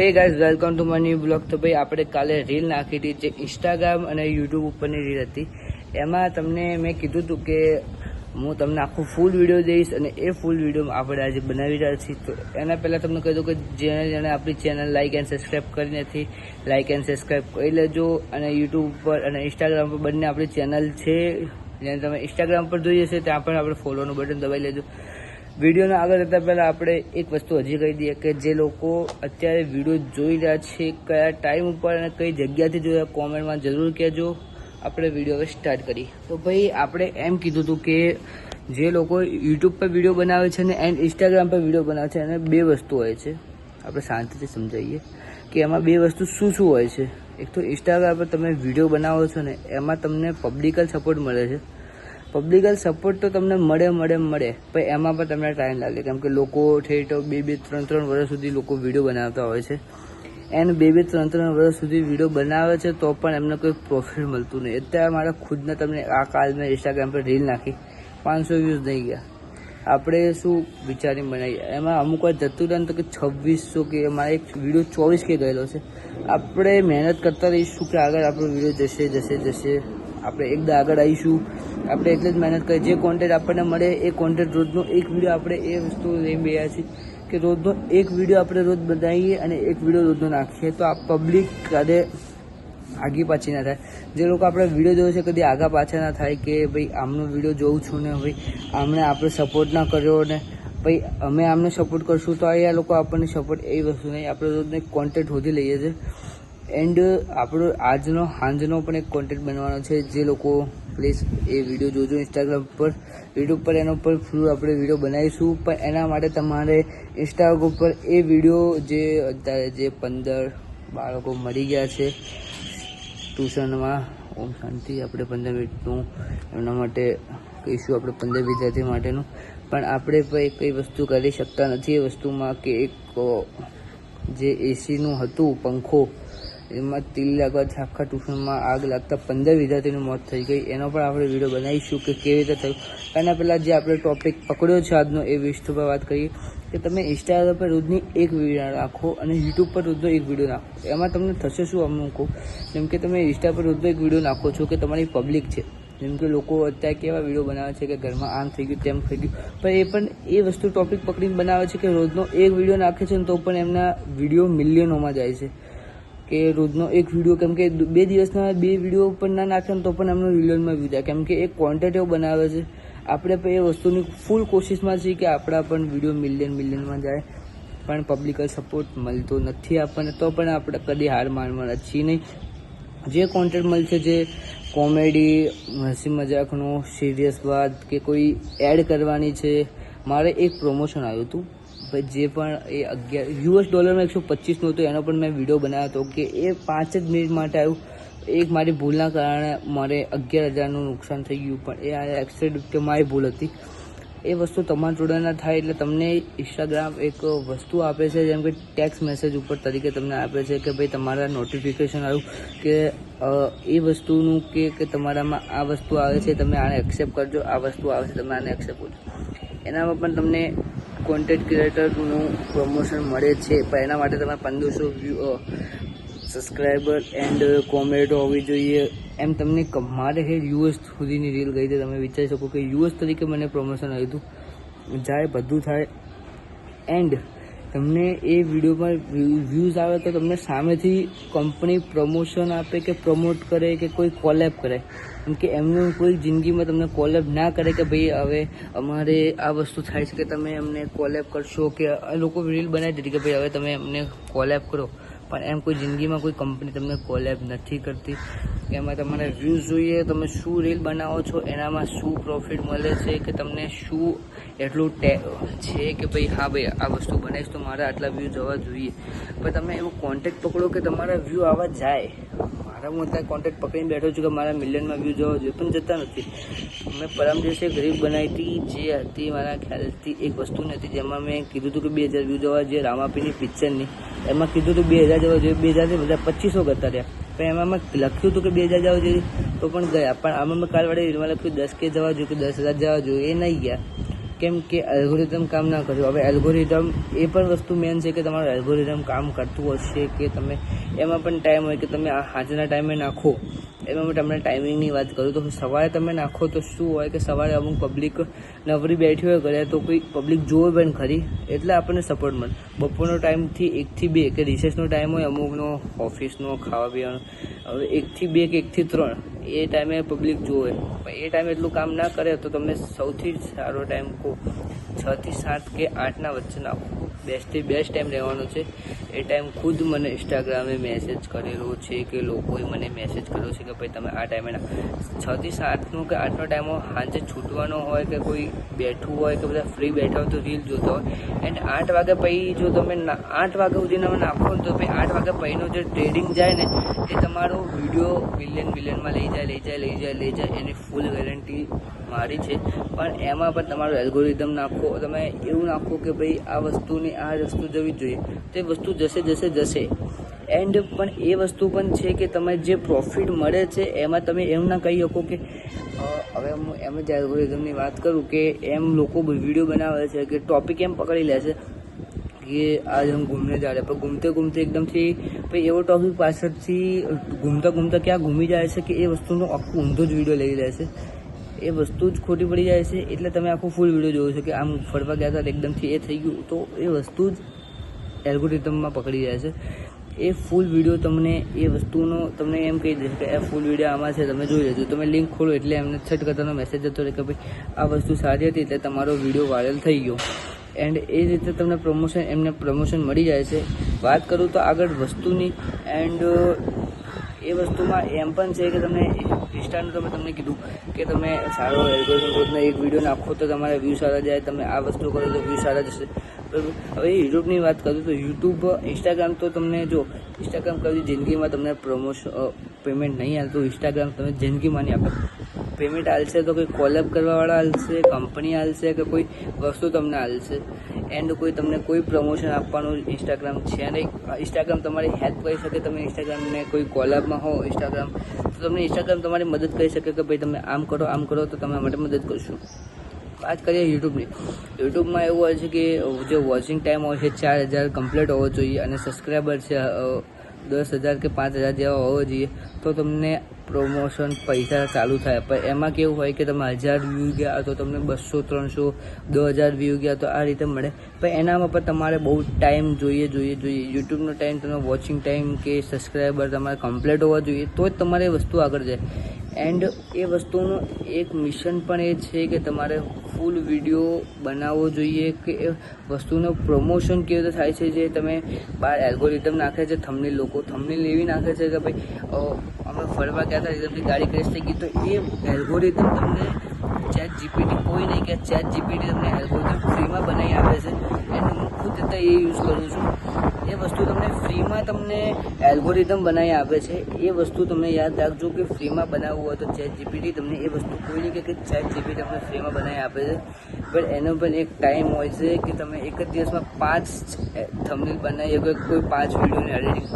Hey guys, welcome to my new blog. તો ભાઈ આપણે કાલે રીલ નાખી હતી જે ઇન્સ્ટાગ્રામ અને યુટ્યુબ ઉપરની રીલ હતી. એમાં તમને મેં કીધું હતું કે હું તમને આખું ફૂલ વિડીયો દઈશ અને એ ફૂલ વિડીયો આપણે આજે બનાવી રહ્યા છીએ. તો એના પહેલાં તમને કહી દઉં કે જેણે આપણી ચેનલ લાઇક એન્ડ સબસ્ક્રાઈબ કરી નથી, લાઇક એન્ડ સબસ્ક્રાઈબ કરી લેજો. અને યુટ્યુબ ઉપર અને ઇન્સ્ટાગ્રામ પર બંને આપણી ચેનલ છે, જેને તમે ઇન્સ્ટાગ્રામ પર જોઈએ છે ત્યાં પણ આપણે ફોલોનું બટન દબાવી લેજો. વિડીયોને આગળ જતાં પહેલાં આપણે એક વસ્તુ હજી કહી દઈએ કે જે લોકો અત્યારે વિડીયો જોઈ રહ્યા છે કયા ટાઈમ ઉપર અને કઈ જગ્યાથી જોયા કોમેન્ટમાં જરૂર કહેજો. આપણે વિડીયો હવે સ્ટાર્ટ કરી. તો ભાઈ આપણે એમ કીધું હતું કે જે લોકો યુટ્યુબ પર વિડીયો બનાવે છે ને એન્ડ ઇન્સ્ટાગ્રામ પર વિડીયો બનાવે છે એને બે વસ્તુ હોય છે. આપણે શાંતિથી સમજાવીએ કે એમાં બે વસ્તુ શું શું હોય છે. એક તો ઇન્સ્ટાગ્રામ પર તમે વિડીયો બનાવો છો ને એમાં તમને પબ્લિકલ સપોર્ટ મળે છે. પબ્લિકલ સપોર્ટ તો તમને મળે પણ એમાં પણ તમને ટાઈમ લાગે, કેમ કે લોકો ઠેઠ 2-3 વર્ષ સુધી લોકો વિડીયો બનાવતા હોય છે. એન્ડ 2-3 વર્ષ સુધી વિડીયો બનાવે છે તો પણ એમને કોઈ પ્રોફિટ મળતું નહીં. અત્યારે મારા ખુદના તમને આ કાલ મેં ઇન્સ્ટાગ્રામ પર રીલ નાખી, 500 વ્યૂઝ નહીં ગયા. આપણે શું વિચારીને બનાવીએ, એમાં અમુક વાર જતું રહે તો કે 2600 કે મારે એક વિડીયો 24K ગયેલો છે. આપણે મહેનત કરતા રહીશું કે આગળ આપણો વિડીયો જશે. આપણે એકદમ આગળ આવીશું. આપણે એટલે જ મહેનત કરીએ. જે કોન્ટેન્ટ આપણને મળે એ કોન્ટેન્ટ રોજનો એક વિડીયો આપણે એ વસ્તુ લઈને બેઠા છીએ કે રોજનો એક વિડીયો આપણે રોજ બનાવીએ અને એક વિડીયો રોજનો નાખીએ તો આ પબ્લિક કદે આગી પાછી ના થાય. જે લોકો આપણે વિડીયો જોવે છે કદી આગા પાછા ના થાય કે ભાઈ આમનો વિડીયો જોઉં છું ને ભાઈ આમને આપણે સપોર્ટ ના કર્યો ને ભાઈ અમે આમને સપોર્ટ કરશું તો આ લોકો આપણને સપોર્ટ એ વસ્તુ નહીં. આપણે રોજનો એક કોન્ટેન્ટ શોધી લઈએ છીએ. એન્ડ આપણો આજનો સાંજનો પણ એક કોન્ટેન્ટ બનવાનો છે. જે લોકો પ્લીઝ એ વિડીયો જોજો ઇન્સ્ટાગ્રામ પર, યુટ્યુબ પર એના ઉપર ફૂલ આપણે વિડીયો બનાવીશું. પણ એના માટે તમારે ઇન્સ્ટાગ્રામ ઉપર એ વિડીયો જે અત્યારે જે 15 બાળકો મરી ગયા છે ટ્યુશનમાં, ઓમ શાંતિ, આપણે 15 મિનિટનું એમના માટે કહીશું, આપણે 15 વિદ્યાર્થી માટેનું. પણ આપણે કઈ વસ્તુ કરી શકતા નથી એ વસ્તુમાં કે એક જે એસીનું હતું પંખો એમાં તીલ લાગવાથી આખા ટ્યુશનમાં આગ લાગતા 15 વિદ્યાર્થીનું મોત થઈ ગઈ. એનો પણ આપણે વિડીયો બનાવીશું કે કેવી રીતે થયું. એના પહેલાં જે આપણે ટોપિક પકડ્યો છે આજનો એ વિષય પર વાત કરીએ કે તમે ઇન્સ્ટાગ્રામ પર રોજની એક વિડીયો નાખો અને યુટ્યુબ પર રોજનો એક વિડીયો નાખો. એમાં તમને થશે શું અમુક કહું, જેમ કે તમે ઇન્સ્ટા પર રોજનો એક વિડીયો નાખો છો કે તમારી પબ્લિક છે, જેમ કે લોકો અત્યારે કેવા વિડીયો બનાવે છે કે ઘરમાં આમ થઈ ગયું તેમ થઈ ગયું, પણ એ વસ્તુ ટોપિક પકડીને બનાવે છે કે રોજનો એક વિડીયો નાખે છે ને તો પણ એમના વિડીયો મિલિયનોમાં જાય છે. કે રોજનો એક વિડીયો, કેમ કે 2 દિવસના 2 વિડીયો પણ ના નાખે ને તો પણ એમનો મિલિયનમાં વ્યૂ જાય, કેમ કે એક કોન્ટેન્ટ એવો બનાવે છે. આપણે પણ એ વસ્તુની ફૂલ કોશિશમાં છીએ કે આપણા પણ વિડીયો મિલિયનમાં જાય, પણ પબ્લિકલ સપોર્ટ મળતો નથી આપણને. તો પણ આપણે કદી હાર માનવાના છીએ નહીં. જે કોન્ટેન્ટ મળશે, જે કોમેડી, હસી મજાકનો, સિરિયસ વાત કે કોઈ એડ કરવાની છે. મારે એક પ્રમોશન આવ્યું હતું ભાઈ, જે પણ એ $11 125નું હતું, એનો પણ મેં વિડીયો બનાવ્યો હતો કે એ 5 જ મિનિટ માટે આવ્યું. એક મારી ભૂલના કારણે મારે 11,000નું નુકસાન થઈ ગયું, પણ એ આ એક્સિડન્ટ કે મારી ભૂલ હતી. એ વસ્તુ તમારા જોડે ના થાય એટલે તમને ઇન્સ્ટાગ્રામ એક વસ્તુ આપે છે, જેમ કે ટેક્સ્ટ મેસેજ ઉપર તરીકે તમને આપે છે કે ભાઈ તમારા નોટિફિકેશન આવ્યું કે એ વસ્તુનું કે તમારામાં આ વસ્તુ આવે છે, તમે આને એક્સેપ્ટ કરજો, આ વસ્તુ આવે છે તમે આને એક્સેપ્ટ કરજો. એનામાં પણ તમને કોન્ટેન્ટ ક્રિએટરનું પ્રમોશન મળે છે, પણ એના માટે તમે 1500 સબસ્ક્રાઈબર એન્ડ કોમેન્ટ હોવી જોઈએ. એમ તમને મારે US સુધીની રીલ ગઈ હતી. તમે વિચારી શકો કે US તરીકે મને પ્રમોશન આવ્યું હતું. જાય બધું થાય એન્ડ તમને એ વિડીયોમાં વ્યૂઝ આવે તો તમને સામેથી કંપની પ્રમોશન આપે કે પ્રમોટ કરે કે કોઈ કોલેબ કરે. કેમ કે એમનું કોઈ જિંદગીમાં તમને કોલેબ ના કરે કે ભાઈ હવે અમારે આ વસ્તુ થાય છે કે તમે અમને કોલેબ કરશો, કે લોકો રીલ બનાવી દીધી કે ભાઈ હવે તમે અમને કોલેબ કરો, પણ એમ કોઈ જિંદગીમાં કોઈ કંપની તમને કોલેબ નથી કરતી. એમાં તમારે વ્યૂઝ જોઈએ, તમે શું રીલ બનાવો છો, એનામાં શું પ્રોફિટ મળે છે, કે તમને શું એટલું છે કે ભાઈ હા ભાઈ આ વસ્તુ બનાવીશ તો મારા આટલા વ્યૂઝ આવવા જોઈએ. પણ તમે એવો કોન્ટેક્ટ પકડો કે તમારા વ્યૂ આવવા જાય. હું અત્યારે કોન્ટેક્ટ પકડીને બેઠો છું કે મારા મિલિયનમાં વ્યૂઝ આવવા જોઈએ, પણ જતા નથી. મેં પરમ દિવસે એક રીલ બનાવી હતી જે હતી મારા ખ્યાલથી એક વસ્તુ નથી, જેમાં મેં કીધું હતું કે 2000 વ્યૂઝ આવવા જોઈએ રામાપીની પિક્ચરની. એમાં કીધું હતું 2000 જવા જોઈએ, 2000 બધા 2500 કરતા રહ્યા. પણ એમાં મેં લખ્યું હતું કે 2000 જવા જોઈએ તો પણ ગયા. પણ આમાં મેં કાલવાળી રીલમાં લખ્યું 10K જવા જોઈએ કે 10,000 જવા જોઈએ, એ નહીં ગયા. કેમ કે એલ્ગોરિધમ કામ ના કર્યું. હવે એલ્ગોરિધમ એ પણ વસ્તુ મેન છે કે તમારું એલ્ગોરિધમ કામ કરતું હશે કે તમે એમાં પણ ટાઈમ હોય કે તમે આ સાંજના ટાઈમે નાખો. એમાં હું તમને ટાઈમિંગની વાત કરું તો સવારે તમે નાખો તો શું હોય કે સવારે અમુક પબ્લિક નવરી બેઠી હોય કરે તો કોઈ પબ્લિક જોવે પણ ખરી, એટલે આપણને સપોર્ટ મળે. બપોરનો ટાઈમથી 1 થી 2 કે રિસેસનો ટાઈમ હોય અમુકનો ઓફિસનો ખાવા પીવાનો, હવે 1 થી 2 કે 1 થી 3 એ ટાઈમે પબ્લિક જોવે. પણ એ ટાઈમે એટલું કામ ના કરે તો તમને સૌથી સારો ટાઈમ કહો 6 થી 7 કે 8ના વચ્ચે નાખો. બેસ્ટથી બેસ્ટ ટાઈમ રહેવાનો છે. એ ટાઈમ ખુદ મને ઇન્સ્ટાગ્રામે મેસેજ કરેલો છે કે લોકોએ મને મેસેજ કર્યો છે કે ભાઈ તમે આ ટાઈમે 6 થી 7નો કે 8નો ટાઈમ સાંજે છૂટવાનો હોય કે કોઈ બેઠું હોય કે બધા ફ્રી બેઠા હોય તો રીલ જોતા હોય. એન્ડ 8 વાગ્યા પછી જો તમે 8 વાગ્યા સુધીના નાખો ને તો ભાઈ 8 વાગ્યા પછીનો જે ટ્રેડિંગ જાય ને એ તમારો વિડીયો મિલિયનમાં લઈ જાય એની ફૂલ ગેરંટી મારી છે. પણ એમાં પણ તમારું એલ્ગોરિધમ નાખો, તમે એવું નાખો કે ભાઈ આ વસ્તુની આ વસ્તુ જવી જોઈએ, તે વસ્તુ જશે. એન્ડ પણ એ વસ્તુ પણ છે કે તમે જે પ્રોફિટ મળે છે એમાં તમે એમ ના કહી શકો કે હવે હું એમ જ એલ્ગોરિધમની વાત કરું કે એમ લોકો વિડીયો બનાવે છે કે ટોપિક એમ પકડી લે છે કે આજ હમ ઘૂમને જા રહે, પણ ઘૂમતે એકદમથી ભાઈ એવો ટોપિક પાછળથી ઘૂમતા ક્યાં ઘૂમી જાય છે કે એ વસ્તુનો આખું ઊંધો જ વિડીયો લઈ લે છે. એ વસ્તુ જ ખોટી પડી જાય છે. એટલે તમે આખું ફૂલ વિડીયો જોવો છો કે આમ ફરવા ગયા હતા એકદમથી એ થઈ ગયું, તો એ વસ્તુ જ એલ્ગોરિધમમાં પકડી જાય છે. એ ફૂલ વિડીયો તમને એ વસ્તુનો તમને એમ કહી દેશે કે આ ફૂલ વિડીયો આમાં છે, તમે જોઈ લેજો. તમે લિંક ખોલો એટલે એમને છટ કરતાનો મેસેજ જતો રહે કે ભાઈ આ વસ્તુ સારી હતી એટલે તમારો વિડીયો વાયરલ થઈ ગયો. એન્ડ એ રીતે તમને એમને પ્રમોશન મળી જાય છે. વાત કરું તો આગળ વસ્તુની, એન્ડ એ વસ્તુમાં એમ પણ છે કે તમે ઇન્સ્ટાનું તમને કીધું કે તમે સારો એલ્ગોરિધમ રોજના એક વિડીયો નાખો તો તમારા વ્યૂ સારા જાય, તમે આ વસ્તુ કરો તો વ્યૂ સારા જશે. હવે યુટ્યુબની વાત કરું તો યુટ્યુબ ઇન્સ્ટાગ્રામ તો તમને જો ઇન્સ્ટાગ્રામ કદી જિંદગીમાં તમને પેમેન્ટ નહીં હાલતું. ઇન્સ્ટાગ્રામ તમે જિંદગીમાં નહીં આપે. પેમેન્ટ હાલશે તો કોઈ કોલેબ કરવાવાળા હાલશે, કંપની હાલશે કે કોઈ વસ્તુ તમને હાલશે. એન્ડ કોઈ તમને કોઈ પ્રમોશન આપવાનું ઇન્સ્ટાગ્રામ છે નહીં. ઇન્સ્ટાગ્રામ તમારી હેલ્પ કરી શકે. તમે ઇન્સ્ટાગ્રામને કોઈ કોલેબમાં હો ઇન્સ્ટાગ્રામ તો તમને ઇન્સ્ટાગ્રામ તમારી મદદ કરી શકે કે ભાઈ તમે આમ કરો તો તમે માટે મદદ કરશું. વાત કરીએ યુટ્યુબની. યુટ્યુબમાં એવું હોય છે કે જે વોચિંગ ટાઈમ હોય છે 4000 કમ્પ્લીટ હોવો જોઈએ અને સબસ્ક્રાઈબર છે 10,000 કે 5,000 જેવા હોવો જોઈએ તો તમને પ્રમોશન પૈસા ચાલુ થાય. પણ એમાં કેવું હોય કે તમે 1000 વ્યૂ ગયા તો તમને 200, 300, 2000 વ્યૂ ગયા તો આ રીતે મળે. પણ એનામાં પણ તમારે બહુ ટાઈમ જોઈએ. યુટ્યુબનો ટાઈમ તમે વોચિંગ ટાઈમ કે સબસ્ક્રાઈબર તમારે કમ્પ્લીટ હોવા જોઈએ તો જ તમારે વસ્તુ આગળ જાય. એન્ડ એ વસ્તુનું એક મિશન પણ એ છે કે તમારે ફૂલ વિડીયો બનાવવો જોઈએ કે એ વસ્તુનું પ્રમોશન કેવી રીતે થાય છે. જે તમે બહાર એલ્ગોરિધમ નાખે છે, લોકો થંબનેલ એવી નાખે છે કે ભાઈ અમે ફરવા ગયા હતા એકદમથી ગાડી ક્રેશ થઈ ગઈ, તો એ એલ્ગોરિધમ તમને ChatGPT કોઈ નહીં કે ChatGPT તમને એલ્ગોરિધમ ફ્રીમાં બનાવી આપે છે. એન્ડ હું ખુદ એ યુઝ કરું છું. એ વસ્તુ તમને ફ્રીમાં તમને એલ્ગોરિધમ બનાવી આપે છે. એ વસ્તુ તમે યાદ રાખજો કે ફ્રીમાં બનાવવું હોય તો ChatGPT તમને એ વસ્તુ કોઈ નહીં કે ChatGPT તમને ફ્રીમાં બનાવી આપે છે. પણ એનો પણ એક ટાઈમ હોય છે કે તમે એક જ દિવસમાં 5 થંબનેલ બનાવી શકો. કોઈ 5 વિડીયોની એડિટિંગ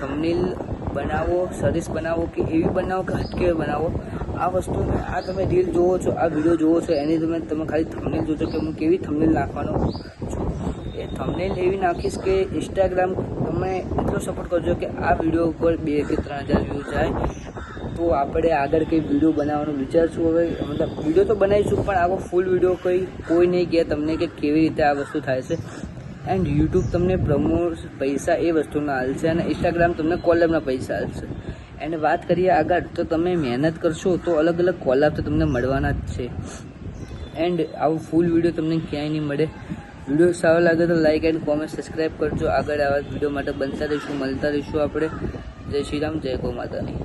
થંબનેલ બનાવો, સરસ બનાવો કે એવી બનાવો કે હટકે બનાવો. આ વસ્તુને આ તમે રીલ જોવો છો, આ વિડીયો જોવો છો, એની તમે ખાલી થંબનેલ જોજો કે હું કેવી થંબનેલ નાખવાનો છું. એ થંબનેલ એવી નાખીશ કે ઇન્સ્ટાગ્રામ તમે એટલો સપોર્ટ કરજો કે આ વિડીયો ઉપર 2 કે 3000 વ્યૂઝ જાય તો આપણે આગળ કંઈ વિડીયો બનાવવાનું વિચારશું. હવે મતલબ વિડીયો તો બનાવીશું પણ આવો ફૂલ વિડીયો કોઈ નહીં કહે તમને કે કેવી રીતે આ વસ્તુ થાય છે. એન્ડ યુટ્યુબ તમને પૈસા એ વસ્તુના હાલશે અને ઇન્સ્ટાગ્રામ તમને કોલેબના પૈસા હાલશે. એન્ડ વાત કરીએ આગળ તો તમે મહેનત કરશો તો અલગ કોલાબ તો તમને મળવાના જ છે. એન્ડ આવું ફૂલ વિડીયો તમને ક્યાંય નહીં મળે. વિડીયો સારો લાગે તો લાઇક એન્ડ કોમેન્ટ સબસ્ક્રાઈબ કરજો. આગળ આવા વિડીયો માટે બનતા રહીશું, મળતા રહીશું આપણે. જય શ્રી રામ, જય ગૌ માતાની.